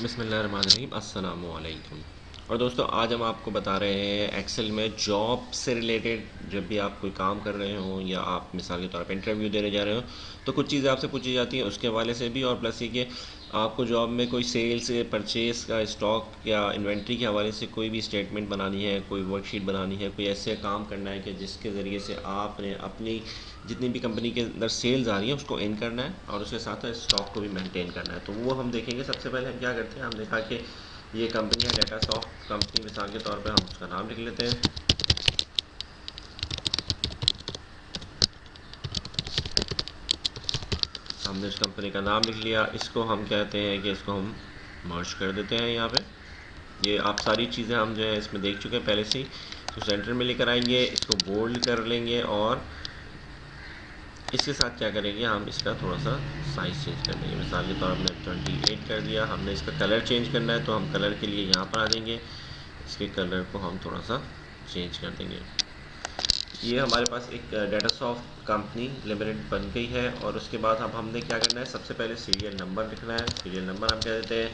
बिस्मिल्लाहिर्रहमानिर्रहीम अस्सलामु अलैकुम। और दोस्तों, आज हम आपको बता रहे हैं एक्सेल में जॉब से रिलेटेड जब भी आप कोई काम कर रहे हो या आप मिसाल के तौर पे इंटरव्यू देने जा रहे हो तो कुछ चीज़ें आपसे पूछी जाती हैं उसके हवाले से भी, और प्लस ये कि आपको जॉब में कोई सेल्स परचेस का स्टॉक या इन्वेंट्री के हवाले से कोई भी स्टेटमेंट बनानी है, कोई वर्कशीट बनानी है, कोई ऐसे काम करना है कि जिसके ज़रिए से आपने अपनी जितनी भी कंपनी के अंदर सेल्स आ रही है उसको इन करना है और उसके साथ साथ स्टॉक को भी मेंटेन करना है। तो वो हम देखेंगे। सबसे पहले हम क्या करते हैं, हमने कहा कि ये कंपनी है डाटा सॉफ्ट कंपनी, मिसाल के तौर पे हम उसका नाम लिख लेते हैं। हमने उस कंपनी का नाम लिख लिया। इसको हम कहते हैं कि इसको हम मर्ज कर देते हैं यहाँ पे। ये आप सारी चीज़ें हम जो है इसमें देख चुके हैं पहले से ही। तो सेंटर में लेकर आएंगे, इसको बोल्ड कर लेंगे और इसके साथ क्या करेंगे, हम इसका थोड़ा सा साइज़ चेंज कर देंगे। मिसाल के तौर पर हमने 28 कर दिया। हमने इसका कलर चेंज करना है तो हम कलर के लिए यहाँ पर आ जाएंगे, इसके कलर को हम थोड़ा सा चेंज कर देंगे। ये हमारे पास एक डाटा सॉफ्ट कंपनी लिमिटेड बन गई है। और उसके बाद अब हमने क्या करना है, सबसे पहले सीरियल नंबर लिखना है। सीरियल नंबर हम कह देते हैं।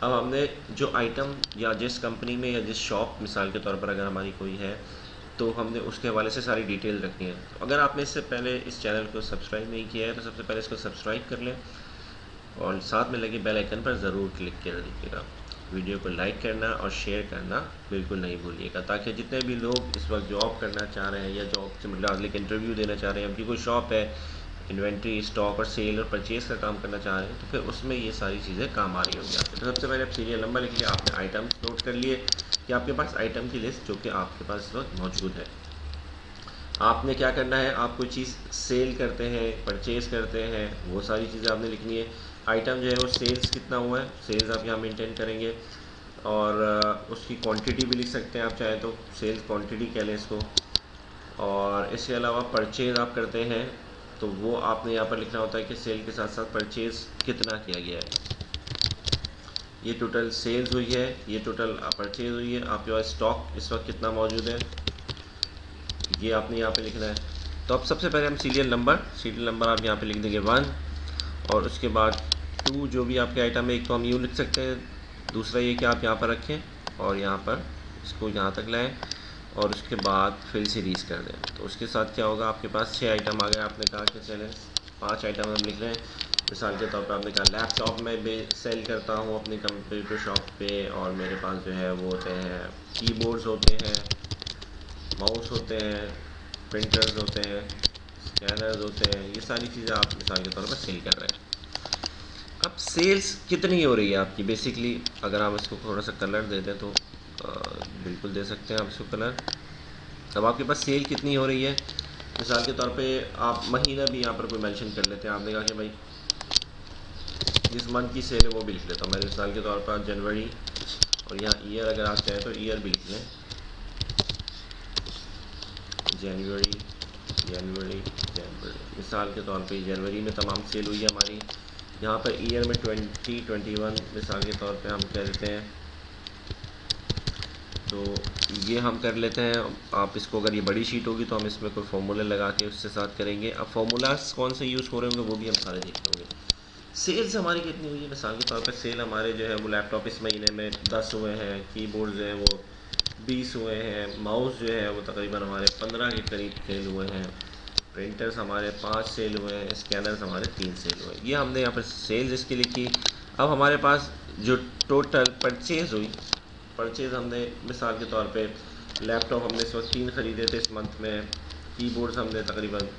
अब हमने जो आइटम या जिस कंपनी में या जिस शॉप मिसाल के तौर पर अगर हमारी कोई है तो हमने उसके हवाले से सारी डिटेल रखनी है। तो अगर आपने इससे पहले इस चैनल को सब्सक्राइब नहीं किया है तो सबसे पहले इसको सब्सक्राइब कर लें और साथ में लगे बेल आइकन पर ज़रूर क्लिक कर दीजिएगा। वीडियो को लाइक करना और शेयर करना बिल्कुल नहीं भूलिएगा, ताकि जितने भी लोग इस वक्त जॉब करना चाह रहे हैं या जॉब से मतलब इंटरव्यू देना चाह रहे हैं, उनकी कोई शॉप है, इन्वेंट्री स्टॉक और सेल और परचेज़ का काम करना चाह रहे हैं, तो फिर उसमें ये सारी चीज़ें काम आ रही होंगी आपके। तो सबसे पहले आप सीरियल नंबर लिख लिया, आपने आइटम्स नोट कर लिए कि आपके पास आइटम की लिस्ट जो कि आपके पास इस वक्त मौजूद है। आपने क्या करना है, आप कोई चीज़ सेल करते हैं, परचेज़ करते हैं, वो सारी चीज़ें आपने लिखनी है। आइटम जो है वो सेल्स कितना हुआ है, सेल्स आप यहाँ मेंटेन करेंगे। और उसकी क्वांटिटी भी लिख सकते हैं आप चाहे तो, सेल्स क्वांटिटी कह लें इसको। और इसके अलावा परचेज़ आप करते हैं तो वो आपने यहाँ पर लिखना होता है कि सेल के साथ साथ परचेज़ कितना किया गया है। ये टोटल सेल्स हुई है, ये टोटल परचेज़ हुई है, आपके पास स्टॉक इस वक्त कितना मौजूद है, ये आपने यहाँ पे लिखना है। तो अब सबसे पहले हम सीरियल नंबर आप यहाँ पे लिख देंगे 1। और उसके बाद 2 जो भी आपके आइटम है, एक तो हम यूँ लिख सकते हैं, दूसरा ये कि आप यहाँ पर रखें और यहाँ पर इसको यहाँ तक लाएं और उसके बाद फिर सीरीज़ कर दें। तो उसके साथ क्या होगा, आपके पास 6 आइटम आ गए। आपने कहा कि चलें 5 आइटम हम लिख रहे हैं। मिसाल के तौर पर आपने कहा लैपटॉप में सेल करता हूँ अपनी कंप्यूटर शॉप पे, और मेरे पास जो है वो होते हैं कीबोर्ड्स होते हैं, माउस होते हैं, प्रिंटर्स होते हैं, स्कैनर्स होते हैं। ये सारी चीज़ें आप मिसाल के तौर पर सेल कर रहे हैं। अब सेल्स कितनी हो रही है आपकी, बेसिकली अगर आप इसको थोड़ा सा कलर दे दें तो बिल्कुल दे सकते हैं आप इसको कलर। अब आपके पास सेल कितनी हो रही है, मिसाल के तौर पे आप महीना भी यहाँ पर कोई मेंशन कर लेते हैं। आपने कहा कि भाई जिस मंथ की सेल है वो भी लिख लेता हूँ मैं, मिसाल के तौर पर जनवरी, और यहाँ ईयर अगर आप चाहें तो ईयर भी लिख लें, जनवरी जनवरी जनवरी। मिसाल के तौर पे जनवरी में तमाम सेल हुई है हमारी। यहाँ पर ईयर में 2021 मिसाल के तौर पे हम कह देते हैं। तो ये हम कर लेते हैं। आप इसको अगर ये बड़ी शीट होगी तो हम इसमें कोई फार्मूला लगा के उससे साथ करेंगे। अब फार्मूलाज कौन से यूज़ हो रहे होंगे वो भी हम सारे देख लेंगे। सेल्स हमारी कितनी हुई है, मिसाल के तौर पर सेल हमारे जो है वो लैपटॉप इस महीने में 10 हुए हैं, कीबोर्ड जो है वो 20 हुए हैं, माउस जो है वो तकरीबन हमारे 15 के करीब सेल हुए हैं, प्रिंटर्स हमारे 5 सेल हुए हैं, स्कैनर्स हमारे 3 सेल हुए हैं। ये हमने यहाँ पर सेल्स इसकी लिखी। अब हमारे पास जो टोटल परचेज़ हुई, परचेज़ हमने मिसाल के तौर पे लैपटॉप हमने इस वक्त 3 ख़रीदे थे इस मंथ में, कीबोर्ड्स हमने तकरीबन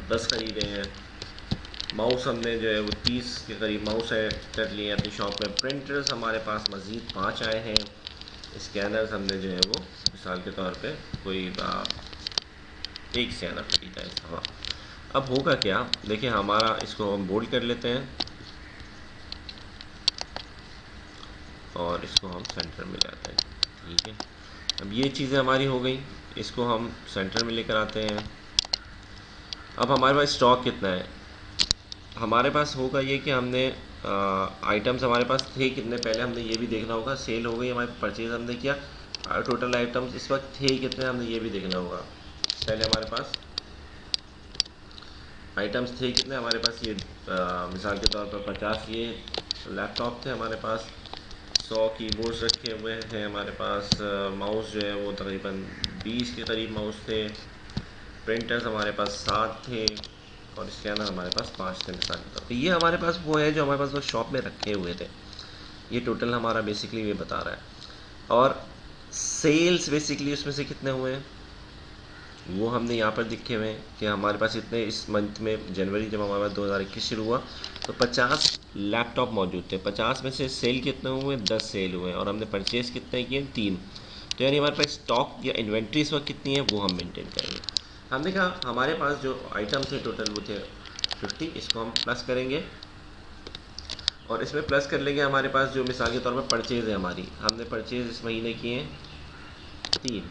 10 ख़रीदे हैं, माउस हमने जो है वो 30 के करीब माउस है कर लिए अपनी शॉप में, प्रिंटर्स हमारे पास मज़ीद 5 आए हैं, स्कैनर्स हमने जो है वो मिसाल के तौर पे कोई एक स्कैनर खरीदा है। हाँ, अब होगा क्या, देखिए हमारा इसको हम बोल्ड कर लेते हैं और इसको हम सेंटर में ले आते हैं। ठीक है, अब ये चीज़ें हमारी हो गई, इसको हम सेंटर में लेकर आते हैं। अब हमारे पास स्टॉक कितना है, हमारे पास होगा ये कि हमने आइटम्स हमारे पास थे कितने, पहले हमने ये भी देखना होगा। सेल हो गई हमारी, परचेज़ हमने किया, टोटल आइटम्स इस वक्त थे कितने हमने ये भी देखना होगा। पहले हमारे पास आइटम्स थे कितने, हमारे पास ये मिसाल के तौर पर 50 ये लैपटॉप थे हमारे पास, 100 कीबोर्ड्स रखे हुए हैं हमारे पास, माउस जो है वो तकरीबन 20 के करीब माउस थे, प्रिंटर्स हमारे पास 7 थे, और स्कैनर हमारे पास 5 थे मिसाल के तौर पे। ये हमारे पास वो है जो हमारे पास वो शॉप में रखे हुए थे। ये टोटल हमारा बेसिकली ये बता रहा है। और सेल्स बेसिकली उसमें से कितने हुए हैं वो हमने यहाँ पर दिखे हुए हैं कि हमारे पास इतने इस मंथ में जनवरी जब हमारे पास 2021 शुरू हुआ तो 50 लैपटॉप मौजूद थे। 50 में से सेल कितने हुए, 10 सेल हुए, और हमने परचेज कितने किए, 3। तो यानी हमारे पास स्टॉक या इन्वेंट्री इस वक्त कितनी है वो हम मेंटेन करेंगे। हमने कहा हमारे पास जो आइटम थे टोटल वो थे 50, इसको हम प्लस करेंगे और इसमें प्लस कर लेंगे हमारे पास जो मिसाल के तौर पर परचेज़ है हमारी, हमने परचेज़ इस महीने किए हैं 3,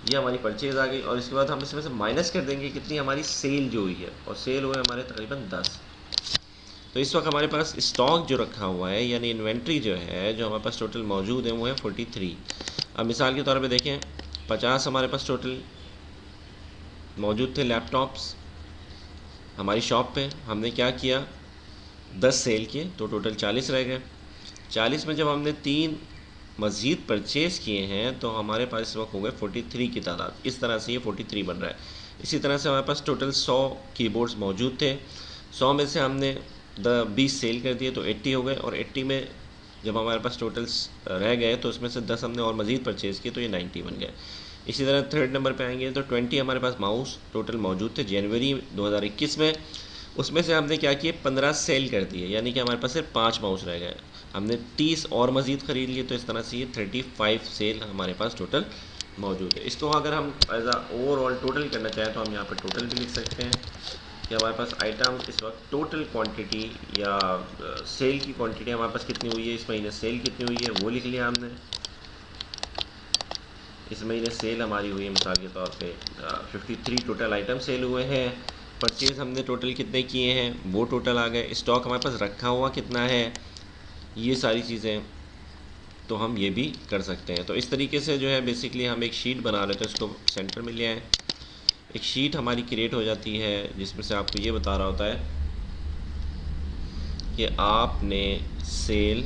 ये हमारी परचेज़ आ गई। और इसके बाद हम इसमें से माइनस कर देंगे कितनी हमारी सेल जो हुई है, और सेल हुए हमारे तकरीबन 10। तो इस वक्त हमारे पास स्टॉक जो रखा हुआ है यानी इन्वेंट्री जो है जो हमारे पास टोटल मौजूद है वो है 43। अब मिसाल के तौर पे देखें 50 हमारे पास टोटल मौजूद थे लैपटॉप्स हमारी शॉप पे, हमने क्या किया 10 सेल किए तो टोटल 40 रह गए। 40 में जब हमने 3 मज़ीद परचेज़ किए हैं तो हमारे पास इस वक्त हो गए 43 की तादाद। इस तरह से ये 43 बन रहा है। इसी तरह से हमारे पास टोटल 100 कीबोर्ड्स मौजूद थे, 100 में से हमने 20 सेल कर दिए तो 80 हो गए, और 80 में जब हमारे पास टोटल्स रह गए तो उसमें से 10 हमने और मज़ीद परचेज़ किए तो ये 90 बन गए। इसी तरह थर्ड नंबर पे आएंगे तो 20 हमारे पास माउस टोटल मौजूद थे जनवरी 2021 में, उसमें से हमने क्या किए 15 सेल कर दिए, यानी कि हमारे पास सिर्फ 5 माउस रह गए, हमने 30 और मज़ीद ख़रीद लिए। तो इस तरह से ये 35 सेल हमारे पास टोटल मौजूद है। इसको अगर हम एज आ ओवरऑल टोटल करना चाहें तो हम यहाँ पर टोटल भी लिख सकते हैं कि हमारे पास आइटम इस वक्त टोटल क्वांटिटी या सेल की क्वांटिटी हमारे पास कितनी हुई है, इस महीने सेल कितनी हुई है वो लिख लिया हमने। इस महीने सेल हमारी हुई है मिसाल के तौर पे 53 टोटल आइटम सेल हुए हैं। परचेज़ हमने टोटल कितने किए हैं वो टोटल आ गए। स्टॉक हमारे पास रखा हुआ कितना है, ये सारी चीज़ें तो हम ये भी कर सकते हैं। तो इस तरीके से जो है बेसिकली हम एक शीट बना रहे थे, उसको सेंटर में ले आए, एक शीट हमारी क्रिएट हो जाती है जिसमें से आपको ये बता रहा होता है कि आपने सेल,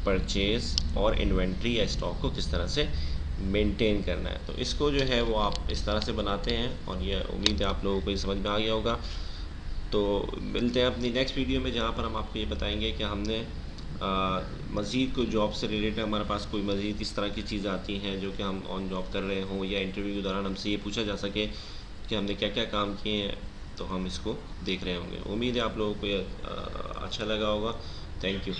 परचेज़ और इन्वेंट्री या स्टॉक को किस तरह से मेंटेन करना है। तो इसको जो है वो आप इस तरह से बनाते हैं, और ये उम्मीद है आप लोगों को ये समझ में आ गया होगा। तो मिलते हैं अपनी नेक्स्ट वीडियो में जहाँ पर हम आपको ये बताएंगे कि हमने मज़ीद कोई जॉब से रिलेटेड हमारे पास कोई मज़ीद इस तरह की चीज़ें आती हैं जो कि हम ऑन जॉब कर रहे हों, या इंटरव्यू के दौरान हमसे ये पूछा जा सके कि हमने क्या क्या काम किए हैं, तो हम इसको देख रहे होंगे। उम्मीद है आप लोगों को ये अच्छा लगा होगा। Thank you.